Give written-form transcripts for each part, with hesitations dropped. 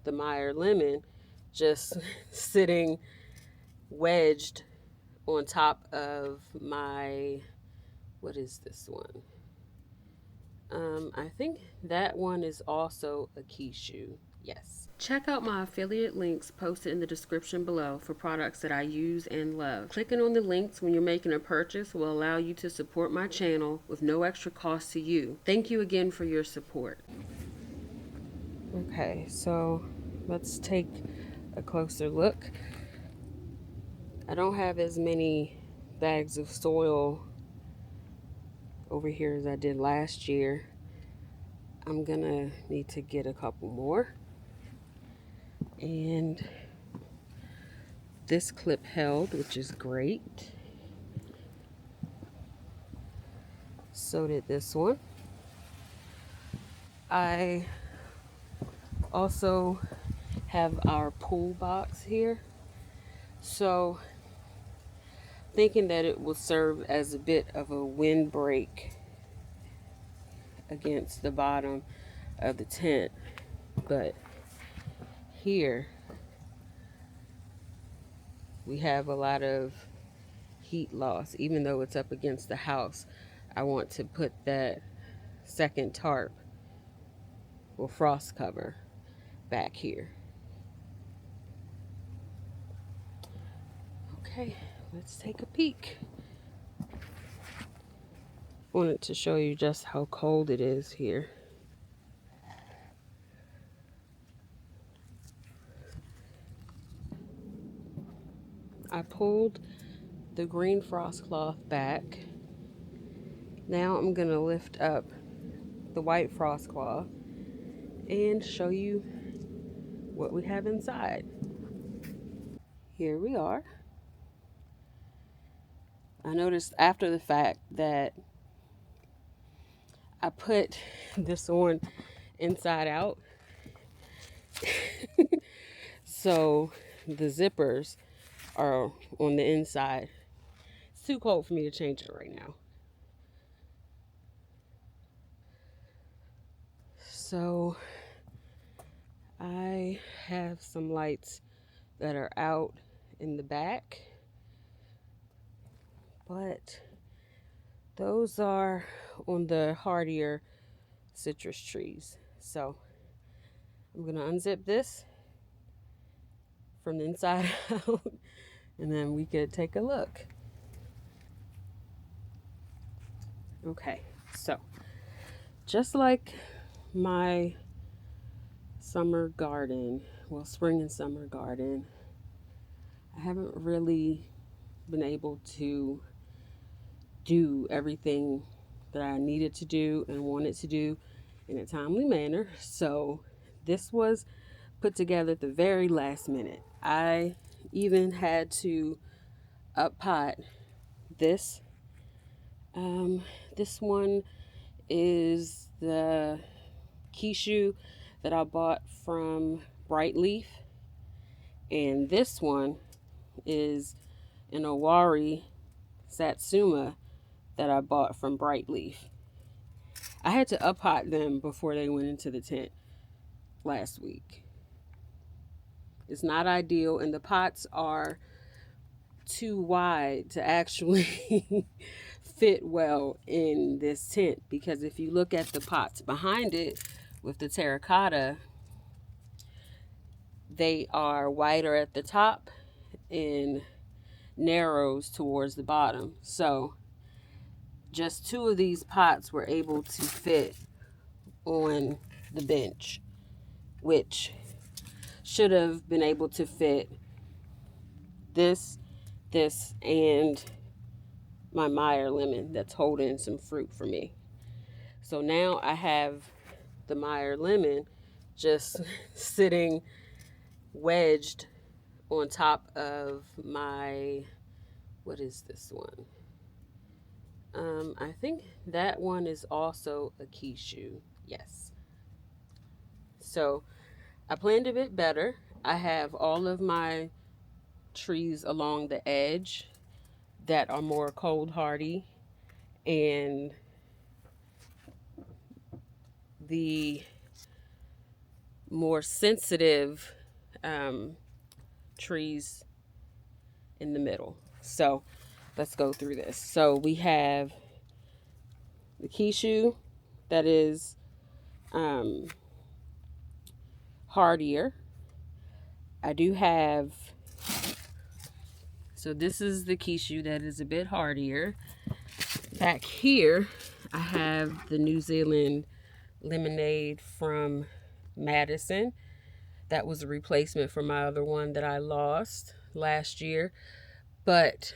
the Meyer Lemon just sitting wedged on top of my, what is this one? I think that one is also a Kishu. Yes. Check out my affiliate links posted in the description below for products that I use and love. Clicking on the links when you're making a purchase will allow you to support my channel with no extra cost to you. Thank you again for your support. Okay, so let's take a closer look. I don't have as many bags of soil over here as I did last year. I'm gonna need to get a couple more. And this clip held, which is great. So did this one. I also have our pool box here. So thinking that it will serve as a bit of a windbreak against the bottom of the tent. But here we have a lot of heat loss. Even though it's up against the house, I want to put that second tarp or frost cover back here. Okay, let's take a peek. Wanted to show you just how cold it is here. I pulled the green frost cloth back. Now I'm gonna lift up the white frost cloth and show you what we have inside. Here we are. I noticed after the fact that I put this on inside out. So the zippers are on the inside. It's too cold for me to change it right now. So I have some lights that are out in the back, but those are on the hardier citrus trees. So I'm gonna unzip this from the inside out and then we could take a look. Okay, so just like my summer garden, well, spring and summer garden, I haven't really been able to do everything that I needed to do and wanted to do in a timely manner. So this was put together at the very last minute. I even had to up pot this. This one is the Kishu that I bought from Bright Leaf, and this one is an Owari Satsuma that I bought from Bright Leaf. I had to up pot them before they went into the tent last week. It's not ideal, and the pots are too wide to actually fit well in this tent, because if you look at the pots behind it with the terracotta, they are wider at the top and narrows towards the bottom. So just two of these pots were able to fit on the bench, which should have been able to fit this, and my Meyer Lemon that's holding some fruit for me. So now I have the Meyer Lemon just sitting wedged on top of my, what is this one? I think that one is also a Kishu. Yes. So I planned a bit better. I have all of my trees along the edge that are more cold hardy, and the more sensitive trees in the middle. So let's go through this. So we have the Kishu that is hardier. I do have, so this is the Kishu that is a bit hardier. Back here, I have the New Zealand lemonade from Madison. That was a replacement for my other one that I lost last year. But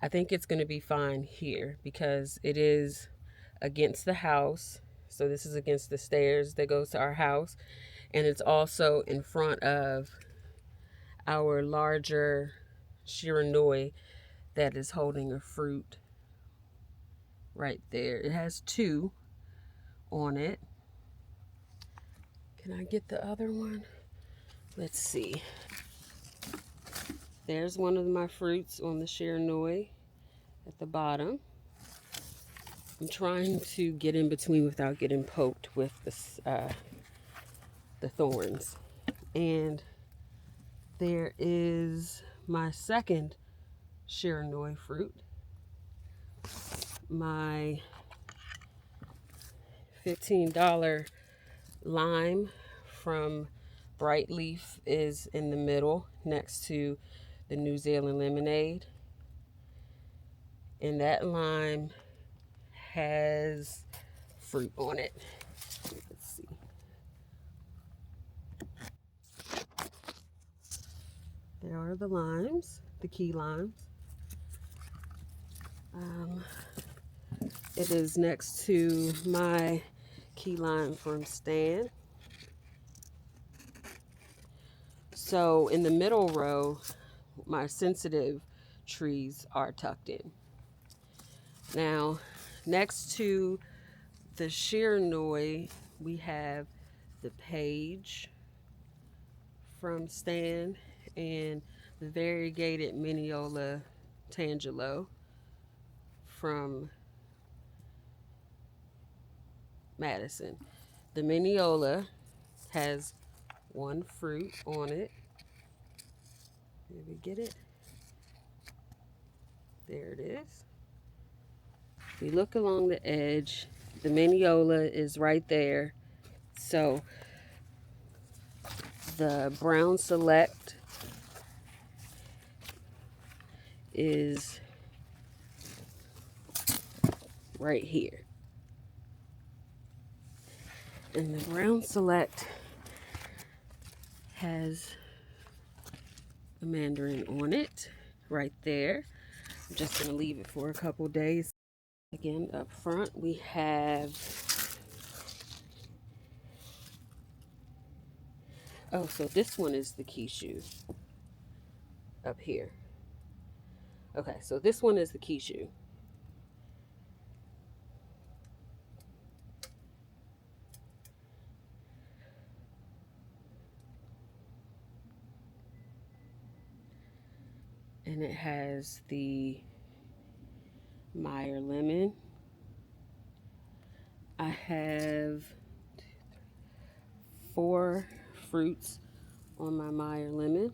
I think it's going to be fine here because it is against the house. So this is against the stairs that goes to our house. And it's also in front of our larger Shiranui that is holding a fruit right there. It has two on it. Can I get the other one? Let's see. There's one of my fruits on the Shiranui at the bottom. I'm trying to get in between without getting poked with the thorns. And there is my second Shiranui fruit. My $15 lime from Bright Leaf is in the middle next to the New Zealand lemonade. And that lime has fruit on it. Let's see. There are the limes, the key limes. It is next to my key lime from Stan. So in the middle row, my sensitive trees are tucked in. Now, next to the Shiranui, we have the Page from Stan and the Variegated Minneola Tangelo from Madison. The Minneola has one fruit on it. Did we get it? There it is. If you look along the edge, the Minneola is right there. So the Brown Select is right here. And the Brown Select has a mandarin on it right there. I'm just going to leave it for a couple days. Again, up front we have, oh, so this one is the Kishu up here. Okay, so this one is the Kishu. And it has the Meyer Lemon. I have 4 fruits on my Meyer Lemon.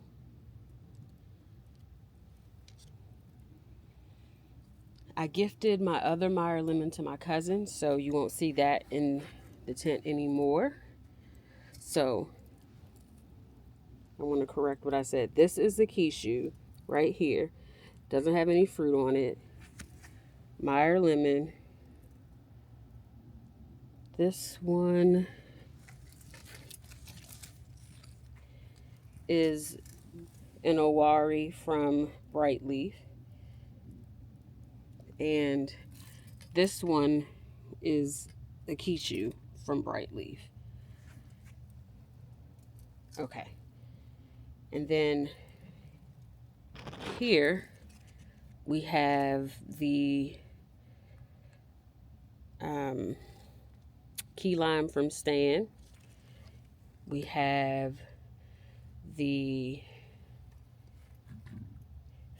I gifted my other Meyer Lemon to my cousin, so you won't see that in the tent anymore. So I want to correct what I said. This is the Kishu right here. Doesn't have any fruit on it. Meyer Lemon. This one is an Owari from Bright Leaf. And this one is a Kishu from Bright Leaf. Okay. And then here we have the key lime from Stan. We have the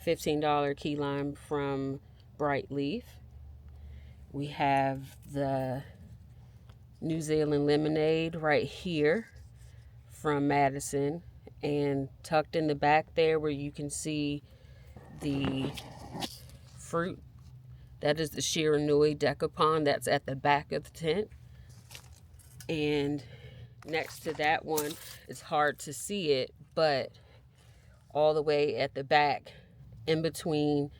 $15 key lime from Bright Leaf. We have the New Zealand lemonade right here from Madison, and tucked in the back there where you can see the fruit, that is the Shiranui dekopon that's at the back of the tent. And next to that one, it's hard to see it, but all the way at the back, in between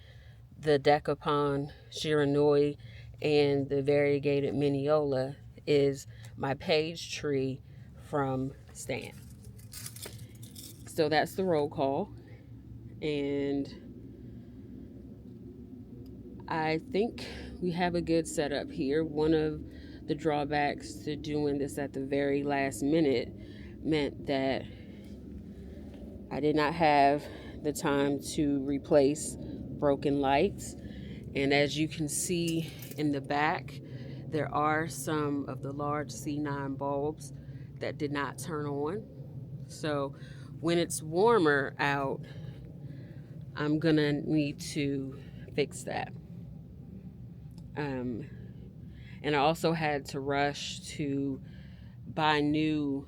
the dekopon Shiranui and the Variegated Minneola, is my page tree from Stan. So that's the roll call. And I think we have a good setup here. One of the drawbacks to doing this at the very last minute meant that I did not have the time to replace broken lights. And as you can see in the back, there are some of the large C9 bulbs that did not turn on. So when it's warmer out, I'm gonna need to fix that. And I also had to rush to buy new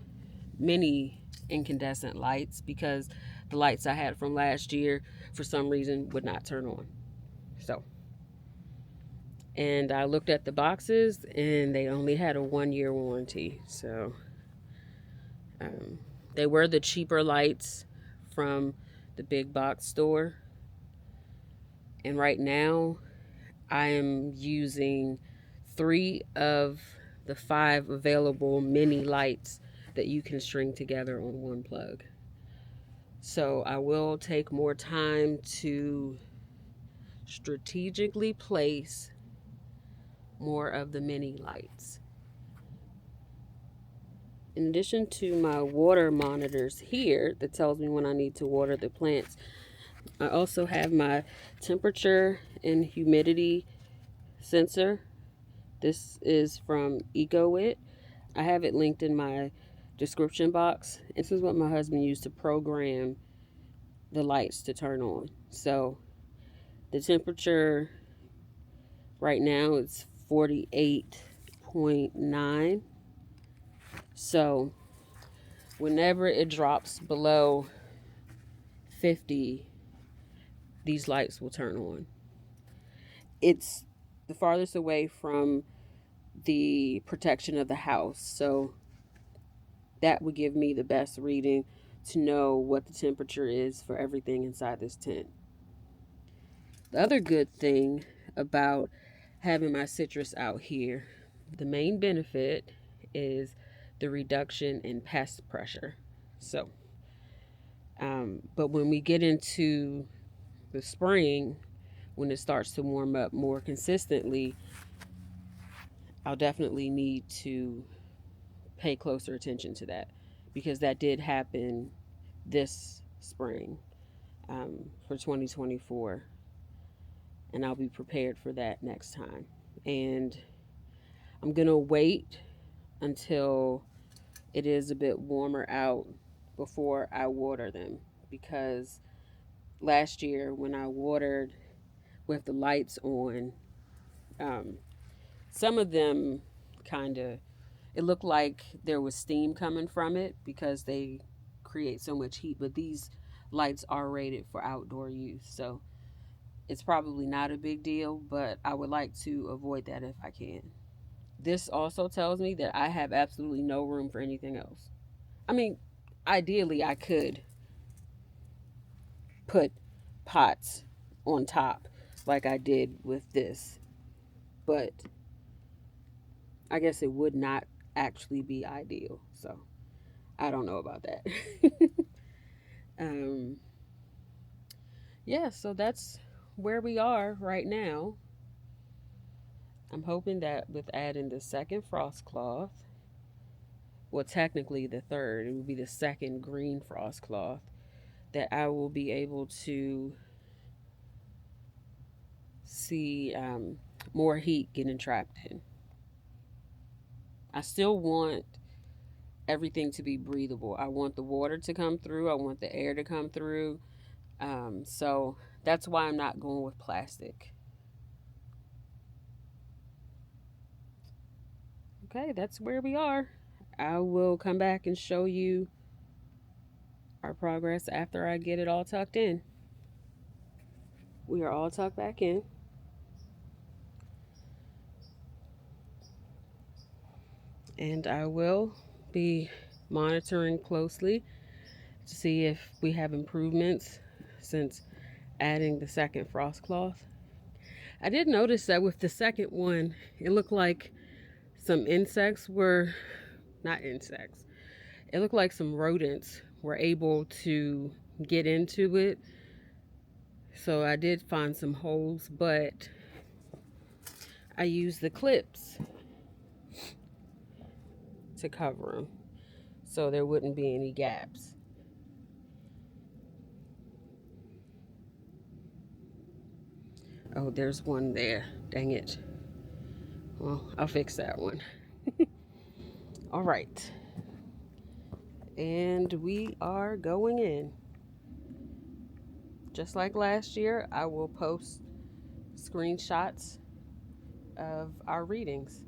mini incandescent lights because the lights I had from last year for some reason would not turn on. So, and I looked at the boxes and they only had a 1-year warranty. So they were the cheaper lights from the big box store. And right now I am using 3 of the 5 available mini lights that you can string together on one plug. So I will take more time to strategically place more of the mini lights. In addition to my water monitors here that tells me when I need to water the plants, I also have my temperature and humidity sensor. This is from EcoWit. I have it linked in my description box. This is what my husband used to program the lights to turn on. So the temperature right now is 48.9. So whenever it drops below 50, these lights will turn on. It's the farthest away from the protection of the house, so that would give me the best reading to know what the temperature is for everything inside this tent. The other good thing about having my citrus out here, the main benefit is the reduction in pest pressure. So, but when we get into the spring, when it starts to warm up more consistently, I'll definitely need to pay closer attention to that, because that did happen this spring for 2024, and I'll be prepared for that next time. And I'm gonna wait until it is a bit warmer out before I water them, because last year when I watered with the lights on, some of them kind of, it looked like there was steam coming from it because they create so much heat, but these lights are rated for outdoor use, so it's probably not a big deal, but I would like to avoid that if I can. This also tells me that I have absolutely no room for anything else. I mean, ideally I could put pots on top like I did with this, but I guess it would not actually be ideal. So I don't know about that. um, yeah, so that's where we are right now. I'm hoping that with adding the second frost cloth, well, technically the third, it would be the second green frost cloth, that I will be able to see more heat getting trapped in. I still want everything to be breathable. I want the water to come through. I want the air to come through. So that's why I'm not going with plastic. Okay, that's where we are. I will come back and show you our progress after I get it all tucked in. We are all tucked back in. And I will be monitoring closely to see if we have improvements since adding the second frost cloth. I did notice that with the second one, it looked like some it looked like some rodents were able to get into it. So I did find some holes, but I used the clips to cover them so there wouldn't be any gaps. Oh, there's one there. Dang it. Well, I'll fix that one. All right. And we are going in. Just like last year, I will post screenshots of our readings.